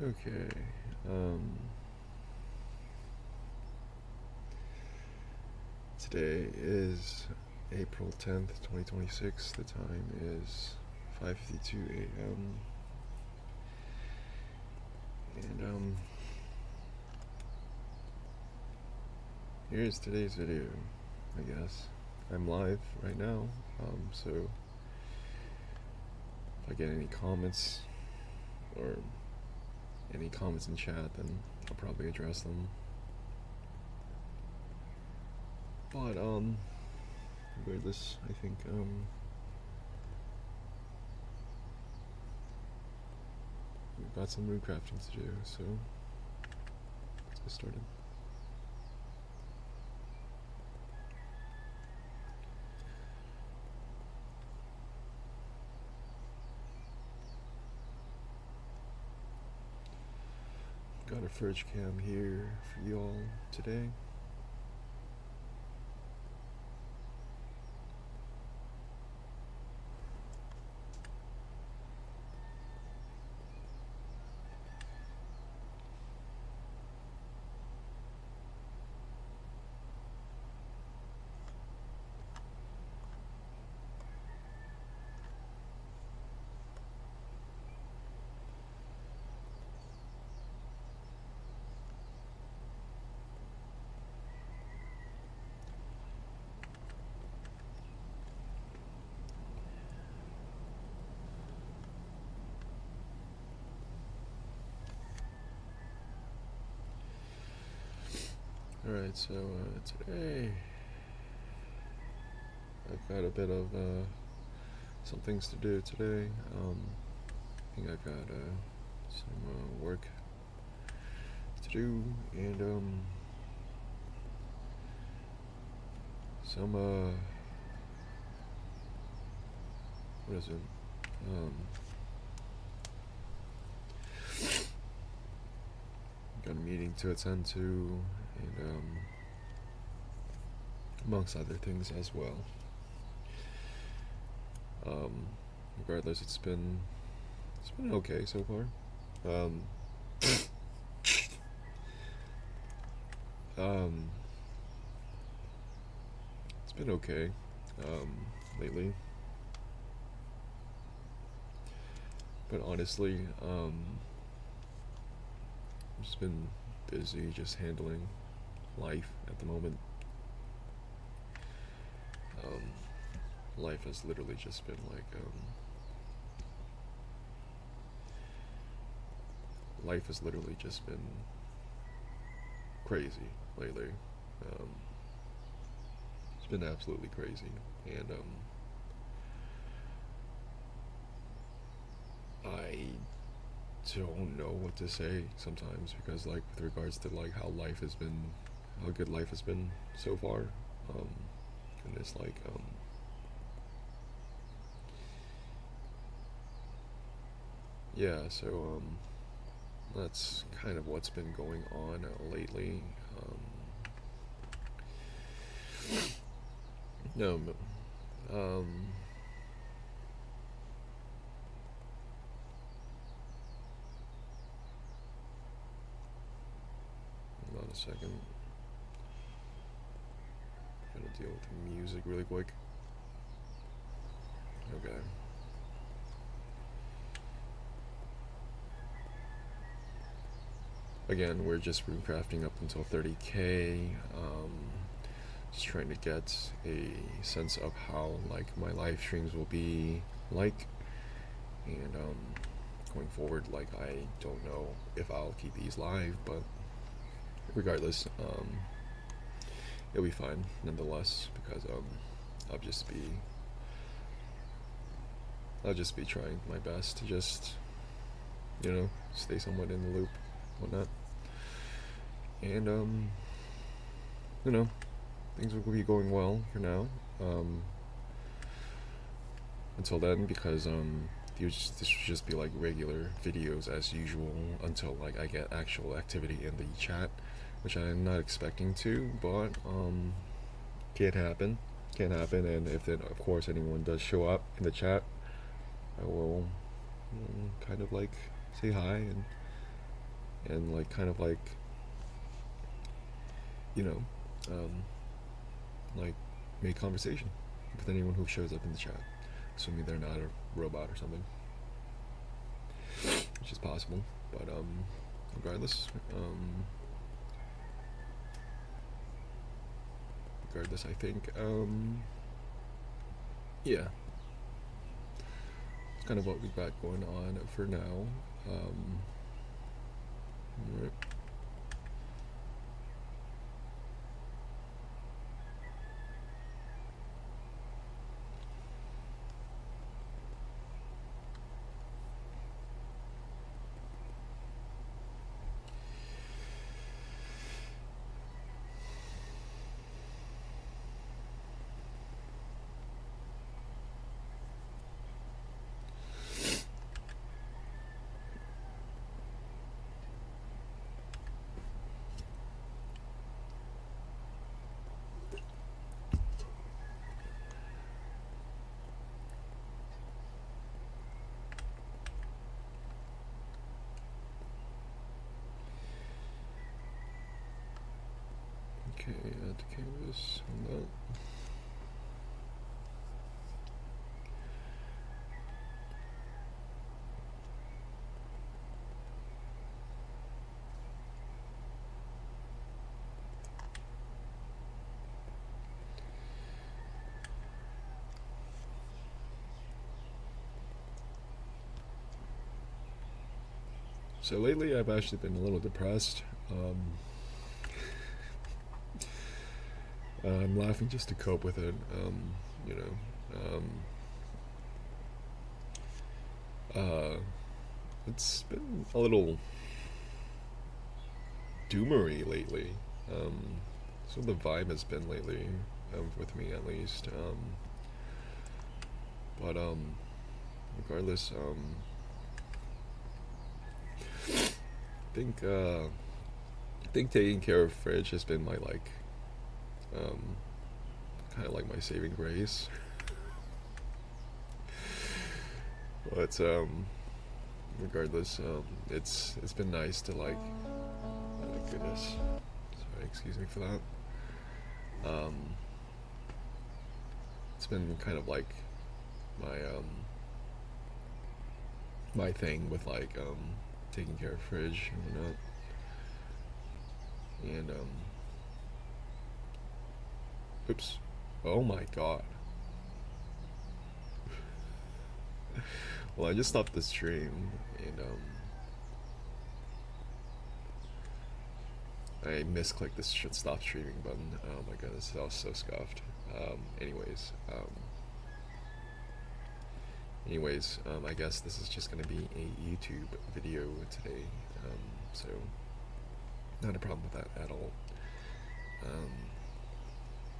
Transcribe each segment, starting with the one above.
Okay. Today is April 10th, 2026. The time is 5:52 a.m. And here's today's video, I guess. I'm live right now, so if I get any comments or any comments in chat, then I'll probably address them. But regardless, I think we've got some runecrafting to do, so let's get started. Got a fridge cam here for you all today. Alright, so today I've got a bit of some things to do today. I think I've got some work to do, and some what is it? Got a meeting to attend to, and amongst other things as well. Regardless, it's been okay so far. It's been okay lately, but honestly, I've just been busy just handling life at the moment. Life has literally just been like life has literally just been crazy lately. It's been absolutely crazy, and I don't know what to say sometimes, because like with regards to like how good life has been so far, and it's like yeah, so that's kind of what's been going on lately. No, hold on a second. Gotta deal with the music really quick. Okay. Again, we're just runecrafting up until 30k. Just trying to get a sense of how like my live streams will be like, and going forward, like I don't know if I'll keep these live, but regardless, it'll be fine nonetheless, because I'll just be trying my best to just, stay somewhat in the loop, whatnot. And things will be going well for now, until then, because this will just be like regular videos as usual until like I get actual activity in the chat, which I'm not expecting to, but can't happen, and if then of course anyone does show up in the chat, I will kind of like say hi and, and like kind of like, you know, um, like make conversation with anyone who shows up in the chat, assuming they're not a robot or something, which is possible. But regardless, I think yeah, it's kind of what we've got going on for now. Right. Okay, add to canvas on that. So lately I've actually been a little depressed. I'm laughing just to cope with it. You know, it's been a little doomery lately. So the vibe has been lately, with me at least. But regardless, I think taking care of Fridge has been my like, kind of like my saving grace. But regardless, it's been nice to like, oh goodness, sorry, excuse me for that. It's been kind of like my my thing with like taking care of Fridge and whatnot. And oops, oh my god. Well, I just stopped the stream and I misclicked this should stop streaming button. Oh my goodness, I was so scuffed. Anyways, I guess this is just gonna be a YouTube video today. So not a problem with that at all.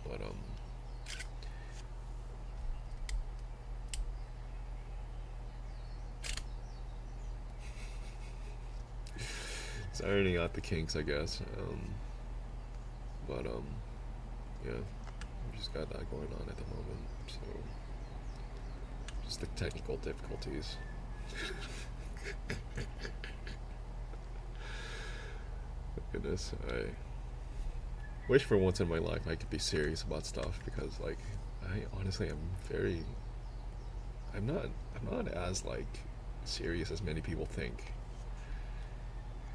But it's ironing out the kinks, I guess. But yeah, we just got that going on at the moment. So just the technical difficulties. Goodness, I wish for once in my life I could be serious about stuff, because like I honestly am very I'm not as like serious as many people think.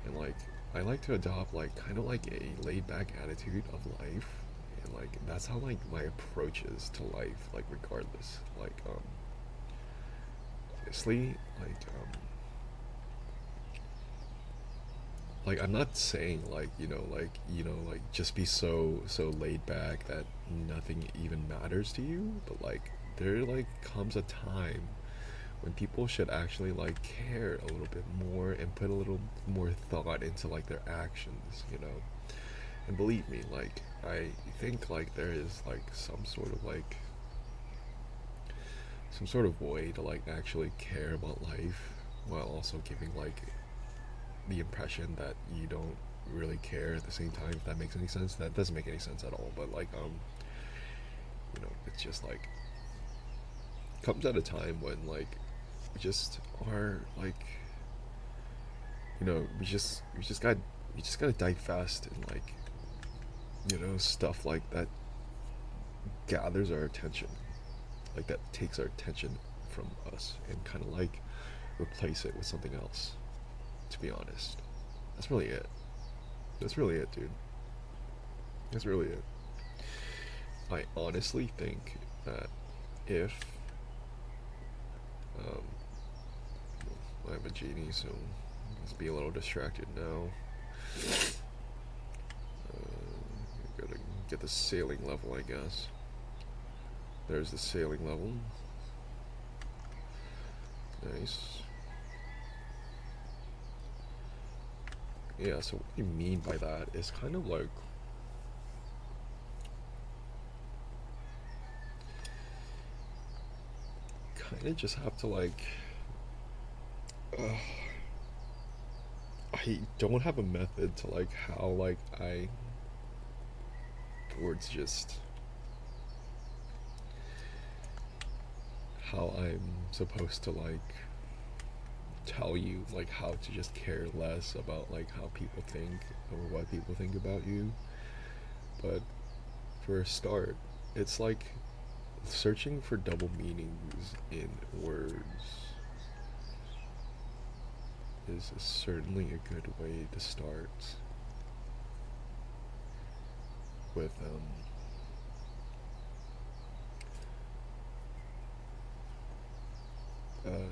And like I like to adopt like kind of like a laid back attitude of life, and like that's how like my approach is to life, like regardless. Like obviously like I'm not saying like like just be so laid back that nothing even matters to you, but like there like comes a time when people should actually like care a little bit more and put a little more thought into like their actions, you know. And believe me, like I think like there is like some sort of way to like actually care about life while also giving like the impression that you don't really care at the same time, if that makes any sense. That doesn't make any sense at all, but like it's just like comes at a time when like we just are like you know, we just gotta dive fast and like, you know, stuff like that gathers our attention, like that takes our attention from us and kind of like replace it with something else. To be honest, that's really it. That's really it, dude. That's really it. I honestly think that if um, I'm a genie, so let's be a little distracted now. Gotta get the sailing level, I guess. There's the sailing level. Nice. Yeah, so what you mean by that is kind of like kind of just have to like I don't have a method to like how like I towards just how I'm supposed to like tell you like how to just care less about like how people think or what people think about you. But for a start, it's like searching for double meanings in words is certainly a good way to start with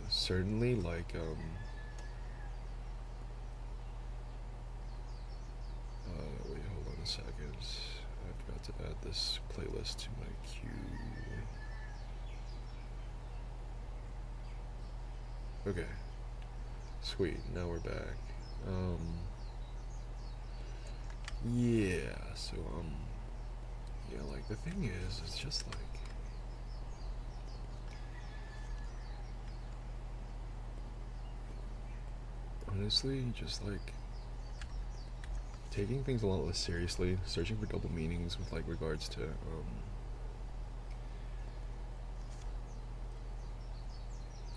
certainly like wait, hold on a second. I've got to add this playlist to my queue. Okay, sweet. Now we're back. Yeah. So yeah. Like the thing is, it's just like honestly, just like taking things a lot less seriously, searching for double meanings with like regards to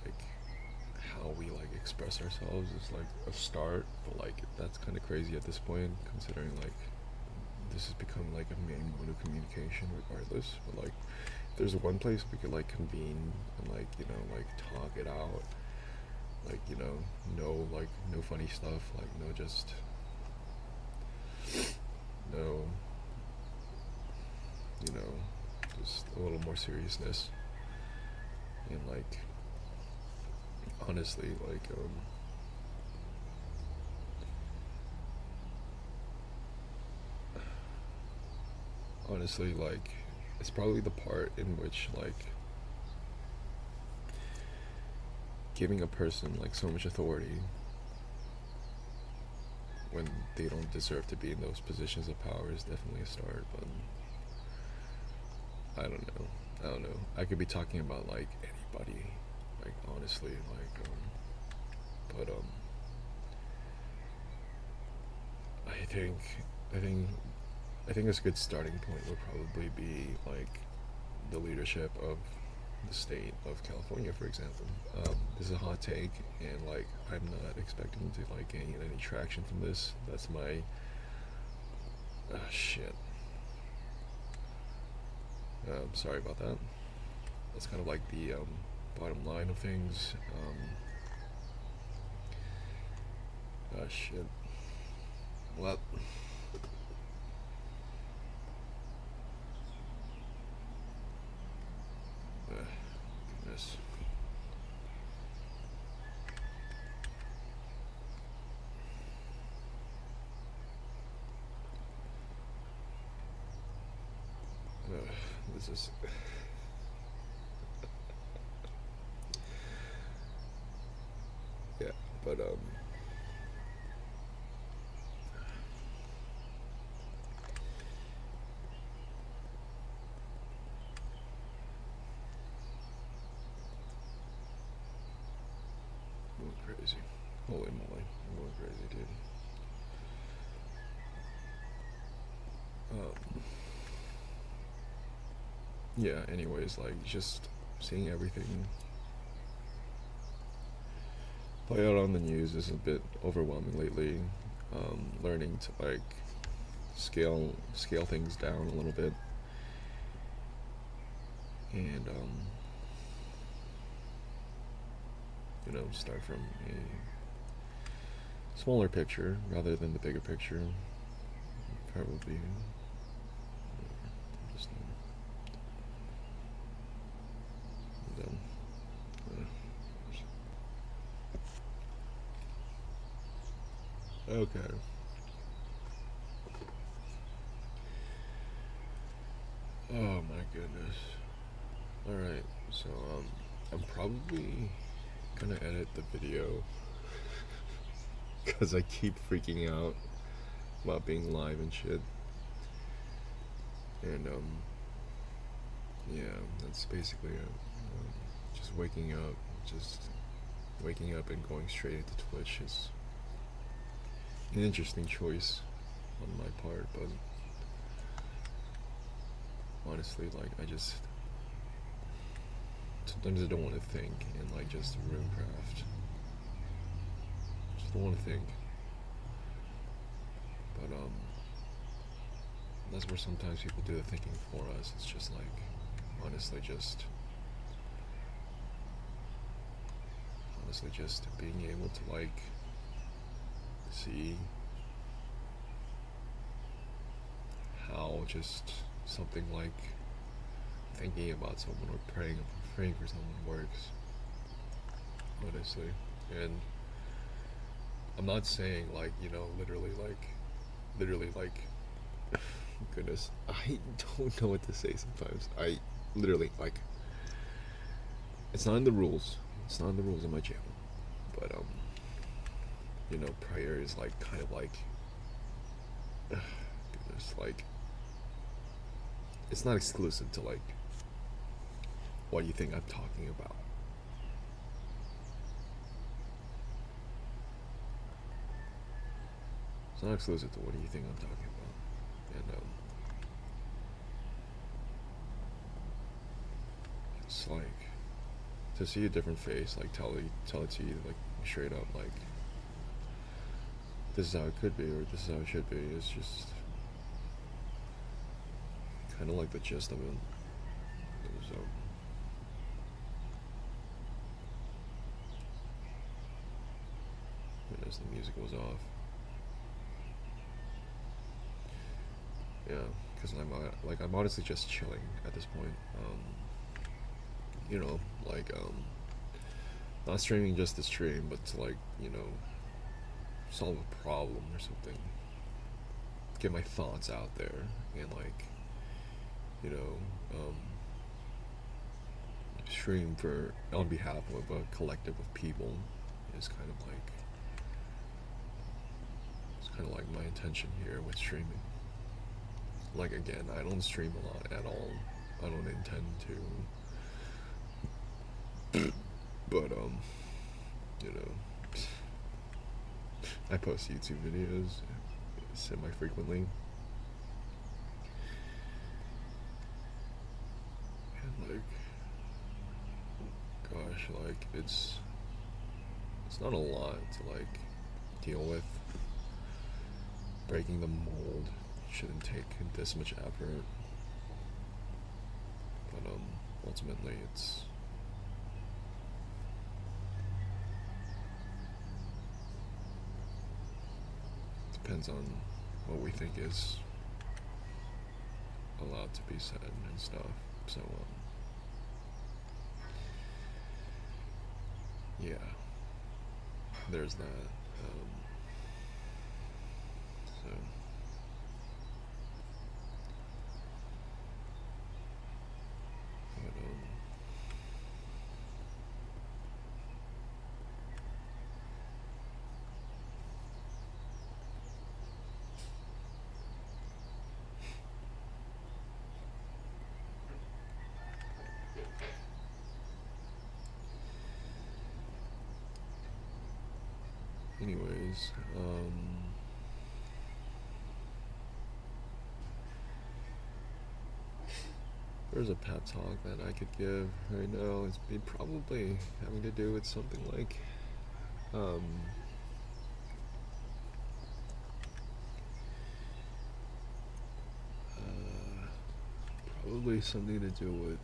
like how we like express ourselves is like a start, but like that's kind of crazy at this point, considering like this has become like a main mode of communication regardless. But like if there's one place we could like convene and like, you know, like talk it out, like, you know, no funny stuff, like no just no, you know, just a little more seriousness and like honestly like honestly like it's probably the part in which like giving a person like so much authority when they don't deserve to be in those positions of power is definitely a start. But I don't know. I don't know. I could be talking about like anybody, like honestly, like but I think I think I think a good starting point would probably be like the leadership of the state of California, for example. This is a hot take, and like I'm not expecting to like gain any traction from this. That's my shit. Sorry about that. That's kind of like the bottom line of things. Shit. Well. Goodness. This is. Yeah, but I'm going crazy. Holy moly, I'm going crazy, dude. Yeah, anyways, like just seeing everything Playout on the news is a bit overwhelming lately. Learning to like scale things down a little bit, and start from a smaller picture rather than the bigger picture. Probably just done. Okay. Oh my goodness. Alright, so I'm probably gonna edit the video because I keep freaking out about being live and shit. And yeah, that's basically it. Just waking up and going straight into Twitch is an interesting choice on my part, but honestly, like, sometimes I don't want to think and like just runecraft. Just don't want to think. But that's where sometimes people do the thinking for us. It's just like, honestly, just being able to like see how just something like thinking about someone or praying for someone works, honestly. And I'm not saying like, literally like goodness, I don't know what to say sometimes. I literally like, it's not in the rules of my channel, but prayer is like kind of like goodness, like it's not exclusive to like what you think I'm talking about. It's not exclusive to what you think I'm talking about. And it's like to see a different face, like tell it to you like straight up, like this is how it could be or this is how it should be. It's just kind of like the gist of it. So as the music was off, yeah, because I'm honestly just chilling at this point. Not streaming just to stream, but to like solve a problem or something. Get my thoughts out there and like stream on behalf of a collective of people is kind of like my intention here with streaming. Like again, I don't stream a lot at all. I don't intend to. But I post YouTube videos semi-frequently. And like gosh, like it's not a lot to like deal with. Breaking the mold shouldn't take this much effort. But ultimately it's depends on what we think is allowed to be said and stuff. So yeah, there's that. So anyways, there's a pep talk that I could give right now. It's probably having to do with something like Um, uh, Probably something to do with.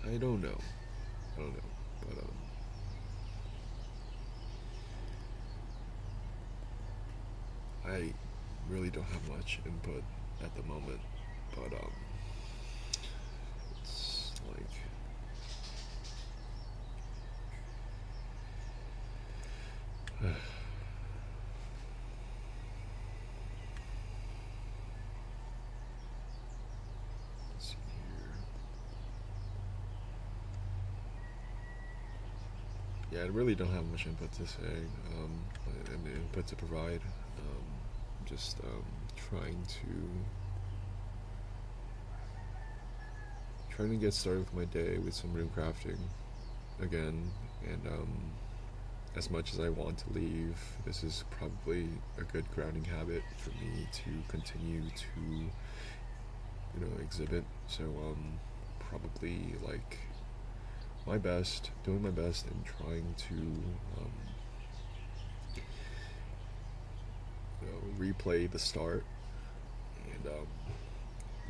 I don't know. I don't know. But I really don't have much input at the moment. But it's like let's see here. Yeah, I really don't have much input to say, and input to provide. Just trying to get started with my day with some rune crafting again, and as much as I want to leave, this is probably a good grounding habit for me to continue to exhibit. So probably like doing my best, and trying to replay the start, and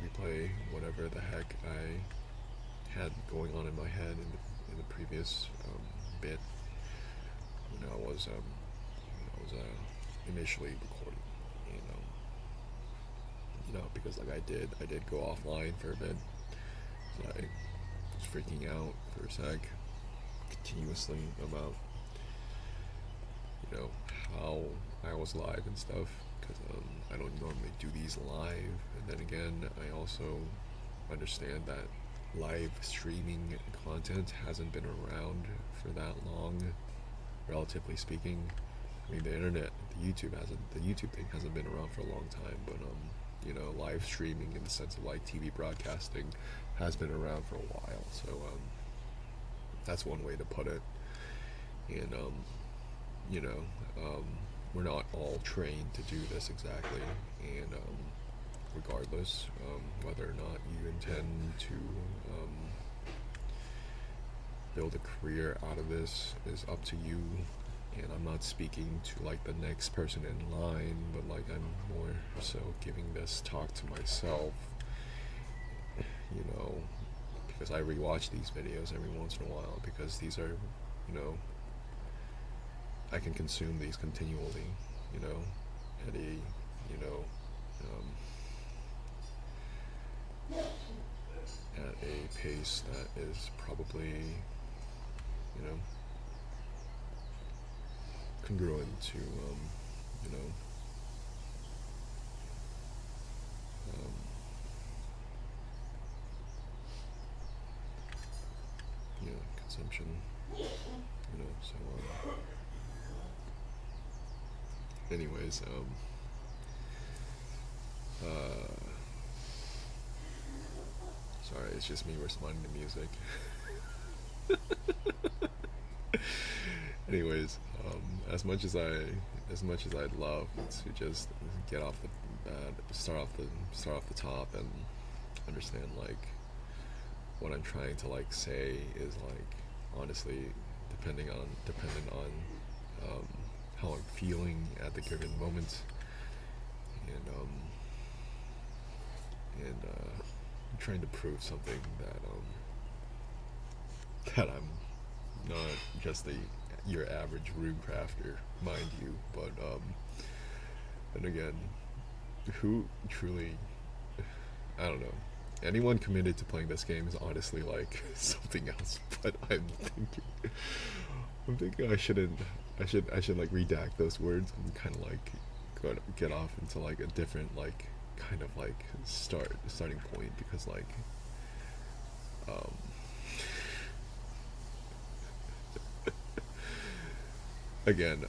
replay whatever the heck I had going on in my head in the previous bit when I was initially recording, and because like I did go offline for a bit. So I was freaking out for a sec, continuously about how I was live and stuff, because I don't normally do these live. And then again, I also understand that live streaming content hasn't been around for that long, relatively speaking. I mean, the internet, the YouTube thing hasn't been around for a long time, but live streaming in the sense of like TV broadcasting has been around for a while. So that's one way to put it. And we're not all trained to do this exactly, and regardless, whether or not you intend to build a career out of this is up to you. And I'm not speaking to like the next person in line, but like I'm more so giving this talk to myself, because I rewatch these videos every once in a while, because these are, I can consume these continually, at a, at a pace that is probably, congruent to, um, consumption, so, anyways, sorry, it's just me responding to music. Anyways, as much as I'd love to just get off the start off the top and understand like what I'm trying to like say is like honestly dependent on how I'm feeling at the given moment, and I'm trying to prove something that I'm not just your average rune crafter, mind you, but and again, who truly, I don't know, anyone committed to playing this game is honestly like something else. But I'm thinking I should like redact those words and kind of like get off into like a different like kind of like starting point, because like again,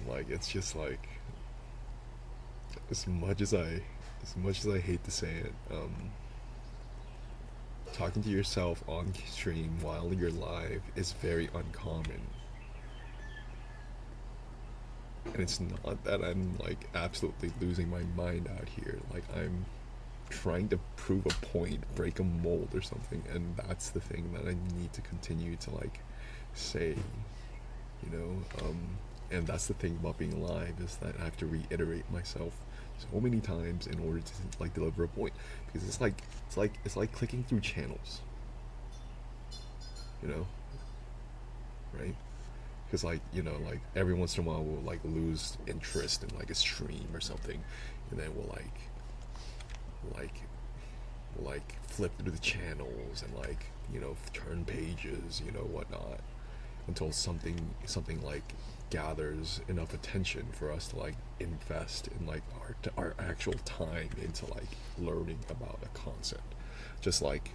like it's just like as much as I hate to say it, talking to yourself on stream while you're live is very uncommon. And it's not that I'm like absolutely losing my mind out here. Like I'm trying to prove a point, break a mold or something, and that's the thing that I need to continue to like say, you know. And that's the thing about being live, is that I have to reiterate myself so many times in order to like deliver a point, because it's like clicking through channels, you know, right? Because like, you know, like every once in a while we'll like lose interest in like a stream or something, and then we'll like flip through the channels and like, you know, turn pages, you know, whatnot, until something like gathers enough attention for us to like invest in like our actual time into like learning about a concept, just like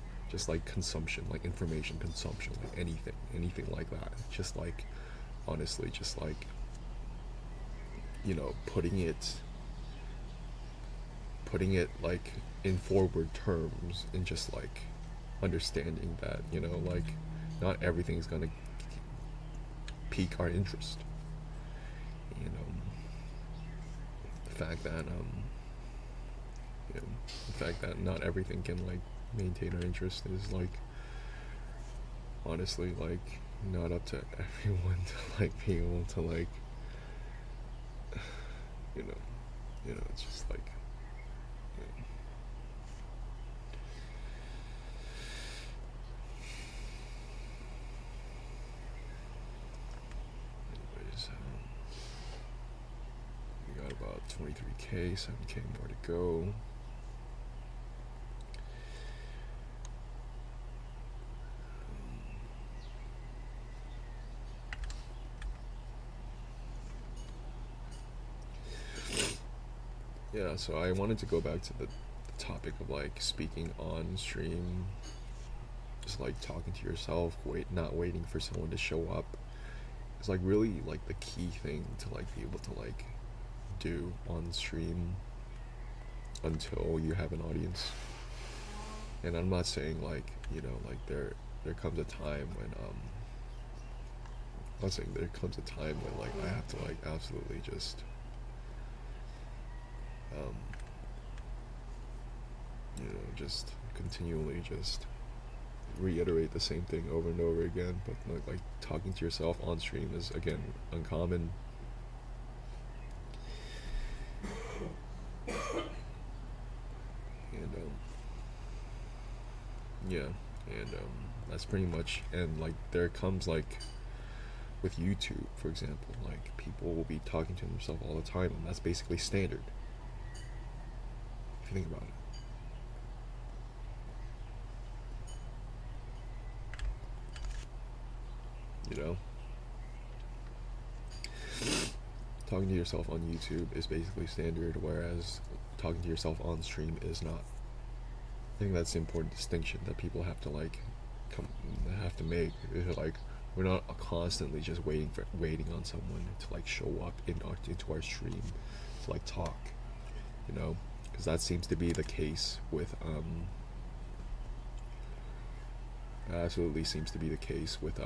consumption, like information consumption, like anything like that. Just like, honestly, just like, you know, putting it like in forward terms, and just like understanding that, you know, like not everything's gonna pique our interest. You know, the fact that you know, the fact that not everything can like maintain our interest is like, honestly, like not up to everyone to like be able to like, you know, it's just like, you know. Anyways, we got about 23k, 7k more to go. Yeah, so I wanted to go back to the topic of like speaking on stream, just like talking to yourself, not waiting for someone to show up. It's like really like the key thing to like be able to like do on stream until you have an audience. And I'm not saying like, you know, like there comes a time when I'm not saying there comes a time when like I have to like absolutely just you know, just continually just reiterate the same thing over and over again. But like talking to yourself on stream is, again, uncommon. And yeah, and that's pretty much. And like there comes like with YouTube, for example, like people will be talking to themselves all the time, and that's basically standard if you think about it. You know, talking to yourself on YouTube is basically standard, whereas talking to yourself on stream is not. I think that's the important distinction that people have to like have to make. Is like, we're not constantly just waiting on someone to like show up into our stream to like talk, you know, because that seems to be the case with absolutely seems to be the case with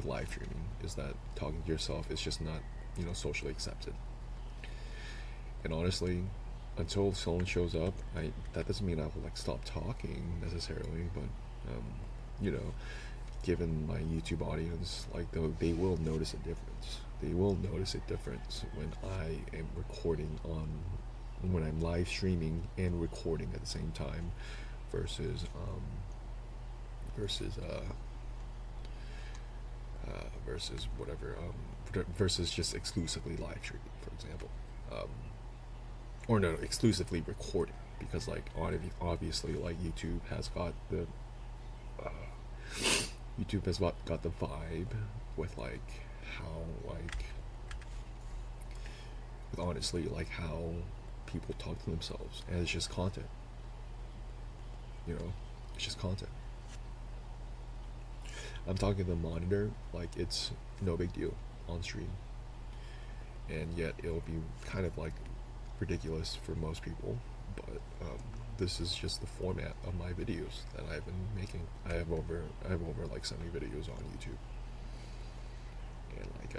live streaming, is that talking to yourself is just not, you know, socially accepted. And honestly, until someone shows up, that doesn't mean I will like stop talking necessarily, but you know, given my YouTube audience, like they will notice a difference. They will notice a difference when I am recording when I'm live streaming and recording at the same time, versus whatever, versus just exclusively live streaming, for example, or no, exclusively recording, because like obviously like YouTube has got the vibe with like how like with honestly like how people talk to themselves, and it's just content, you know, it's just content. I'm talking to the monitor like it's no big deal on stream, and yet it'll be kind of like ridiculous for most people. But this is just the format of my videos that I've been making. I have over like 70 videos on YouTube, and like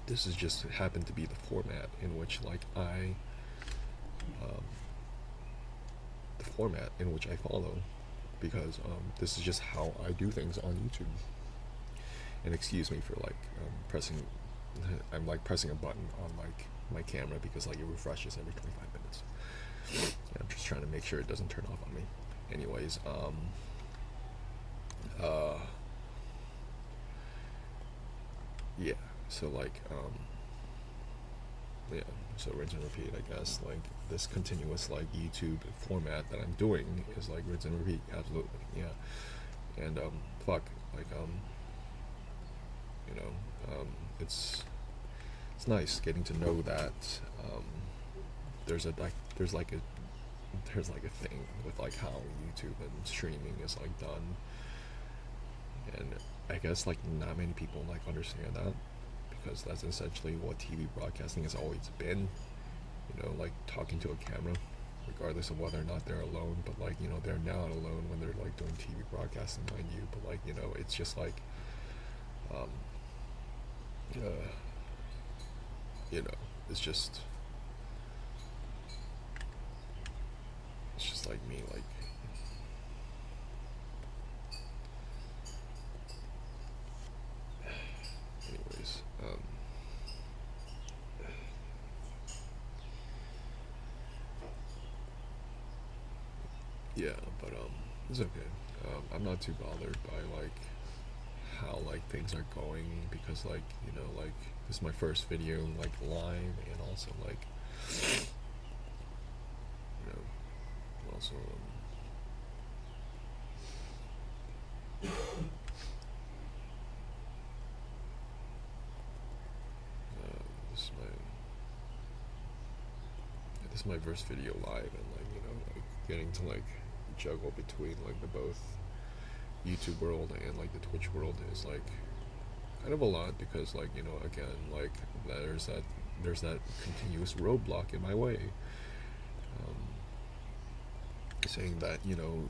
this has just happened to be the format in which like I format in which I follow, because this is just how I do things on YouTube. And excuse me for like pressing. I'm like pressing a button on like my camera because like it refreshes every 25 minutes. Yeah, I'm just trying to make sure it doesn't turn off on me. Anyways, yeah. So like, yeah. So rinse and repeat. I guess like this continuous like YouTube format that I'm doing is like rinse and repeat. Absolutely, yeah. And fuck, like you know, it's nice getting to know that there's a there's like a thing with like how YouTube and streaming is like done, and I guess like not many people like understand that, because that's essentially what TV broadcasting has always been, you know, like talking to a camera, regardless of whether or not they're alone. But like, you know, they're not alone when they're like doing TV broadcasting, mind you, but like, you know, it's just like you know, it's just like me, like anyways, yeah, but it's okay. I'm not too bothered by like how like things are going, because like, you know, like this is my first video like live, and also like, you know, also this is my first video live, and like, you know, like getting to like juggle between like the both YouTube world and like the Twitch world is like kind of a lot, because like, you know, again, like there's that continuous roadblock in my way, saying that, you know,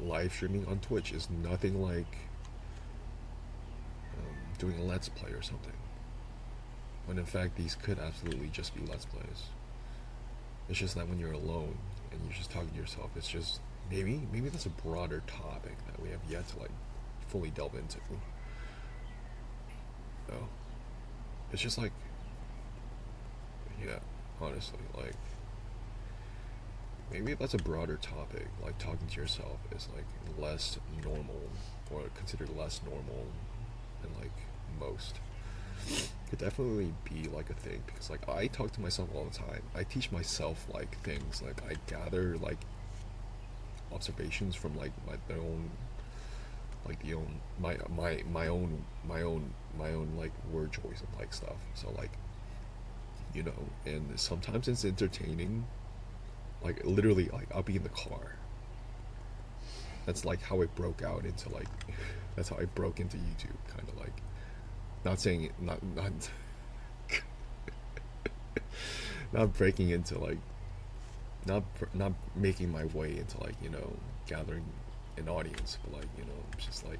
live streaming on Twitch is nothing like doing a let's play or something, when in fact these could absolutely just be let's plays. It's just that when you're alone and you're just talking to yourself, it's just maybe that's a broader topic that we have yet to like fully delve into. No, it's just like, yeah, honestly, like maybe that's a broader topic. Like talking to yourself is like less normal, or considered less normal than like most. Could definitely be like a thing, because like I talk to myself all the time. I teach myself like things, like I gather like observations from like my own like word choice and like stuff. So like, you know, and sometimes it's entertaining. Like literally, like I'll be in the car. That's like how it broke out into like that's how I broke into YouTube, kind of like. Not saying it, not not breaking into like, not making my way into like, you know, gathering an audience, but like, you know, just like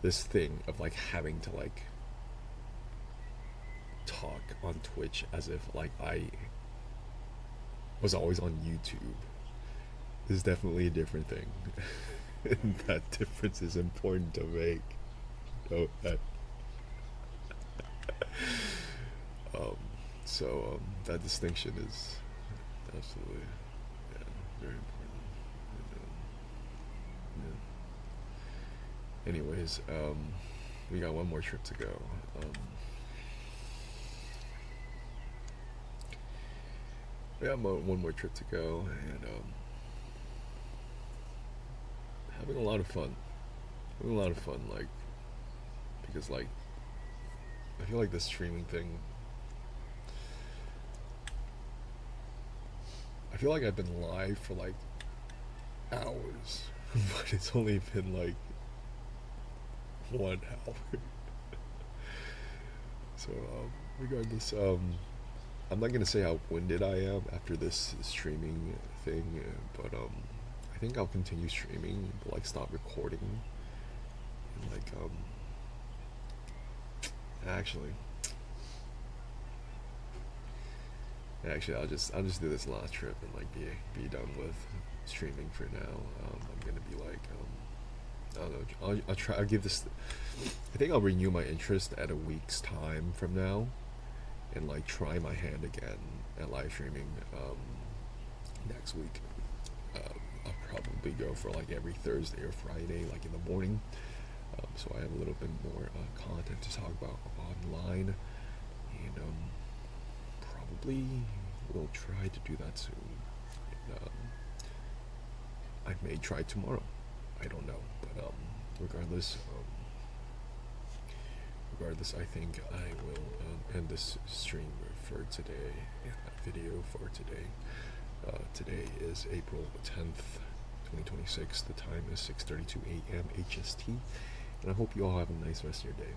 this thing of like having to like talk on Twitch as if like I was always on YouTube is definitely a different thing. And that difference is important to make. Know that. So that distinction is absolutely, yeah, very important. And, yeah. Anyways, we got one more trip to go. We got one more trip to go, and having a lot of fun. Having a lot of fun, like, because like I feel like the streaming thing, I feel like I've been live for like hours, but it's only been like 1 hour. So regardless, I'm not gonna say how winded I am after this streaming thing, but I think I'll continue streaming, but like stop recording, and like actually, Actually, I'll just do this last trip and like be done with streaming for now. I'm gonna be like I don't know. I'll try. I'll give this. I think I'll renew my interest at a week's time from now, and like try my hand again at live streaming next week. I'll probably go for like every Thursday or Friday, like in the morning, so I have a little bit more content to talk about online, and probably will try to do that soon. And, I may try tomorrow. I don't know, but regardless, I think I will end this stream for today. Video for today. Today is April 10th, 2026. The time is 6:32 a.m. HST, and I hope you all have a nice rest of your day.